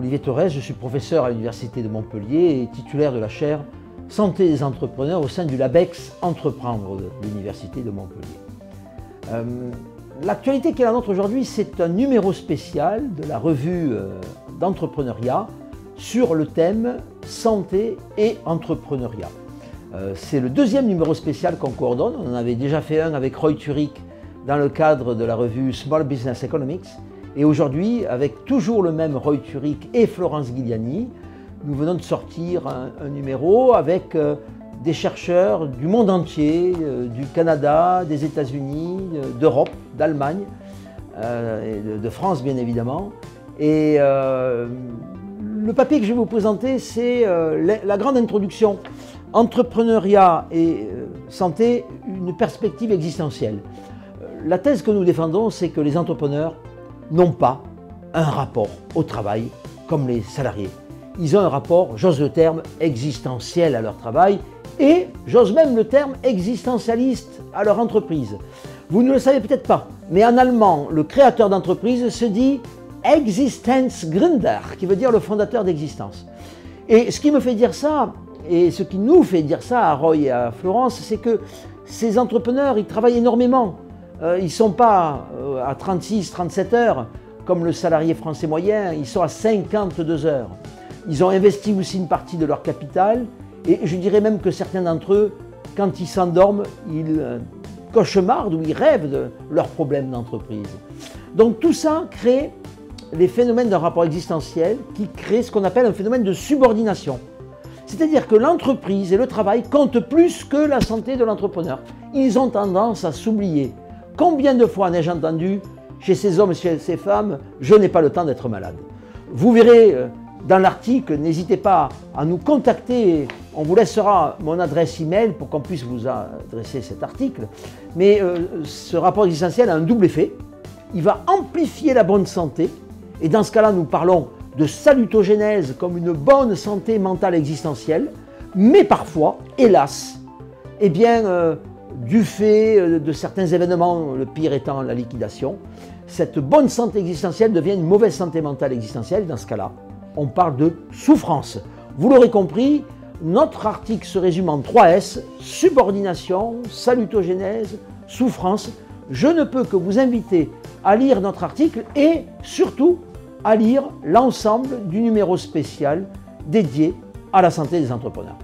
Olivier Torres, je suis professeur à l'Université de Montpellier et titulaire de la chaire Santé des entrepreneurs au sein du LABEX Entreprendre de l'Université de Montpellier. L'actualité qui est la nôtre aujourd'hui, c'est un numéro spécial de la revue d'entrepreneuriat sur le thème santé et entrepreneuriat. C'est le deuxième numéro spécial qu'on coordonne. On en avait déjà fait un avec Roy Turich dans le cadre de la revue Small Business Economics. Et aujourd'hui, avec toujours le même Roy Turich et Florence Ghigliani, nous venons de sortir un numéro avec des chercheurs du monde entier, du Canada, des États-Unis, d'Europe, d'Allemagne, de France bien évidemment. Et le papier que je vais vous présenter, c'est la grande introduction. Entrepreneuriat et santé, une perspective existentielle. La thèse que nous défendons, c'est que les entrepreneurs n'ont pas un rapport au travail comme les salariés. Ils ont un rapport, j'ose le terme, existentiel à leur travail et j'ose même le terme existentialiste à leur entreprise. Vous ne le savez peut-être pas, mais en allemand, le créateur d'entreprise se dit Existenzgründer, qui veut dire le fondateur d'existence. Et ce qui me fait dire ça, et ce qui nous fait dire ça à Roy et à Florence, c'est que ces entrepreneurs, ils travaillent énormément. Ils ne sont pas à 36, 37 heures comme le salarié français moyen, ils sont à 52 heures. Ils ont investi aussi une partie de leur capital et je dirais même que certains d'entre eux, quand ils s'endorment, ils cauchemardent ou ils rêvent de leurs problèmes d'entreprise. Donc tout ça crée les phénomènes d'un rapport existentiel qui crée ce qu'on appelle un phénomène de subordination. C'est-à-dire que l'entreprise et le travail comptent plus que la santé de l'entrepreneur. Ils ont tendance à s'oublier. Combien de fois n'ai-je entendu chez ces hommes et chez ces femmes « je n'ai pas le temps d'être malade ». Vous verrez dans l'article, n'hésitez pas à nous contacter, on vous laissera mon adresse email pour qu'on puisse vous adresser cet article. Mais ce rapport existentiel a un double effet, il va amplifier la bonne santé et dans ce cas-là nous parlons de salutogénèse comme une bonne santé mentale existentielle, mais parfois, hélas, eh bien, du fait de certains événements, le pire étant la liquidation, cette bonne santé existentielle devient une mauvaise santé mentale existentielle. Dans ce cas-là, on parle de souffrance. Vous l'aurez compris, notre article se résume en 3 S, subordination, salutogénèse, souffrance. Je ne peux que vous inviter à lire notre article et surtout à lire l'ensemble du numéro spécial dédié à la santé des entrepreneurs.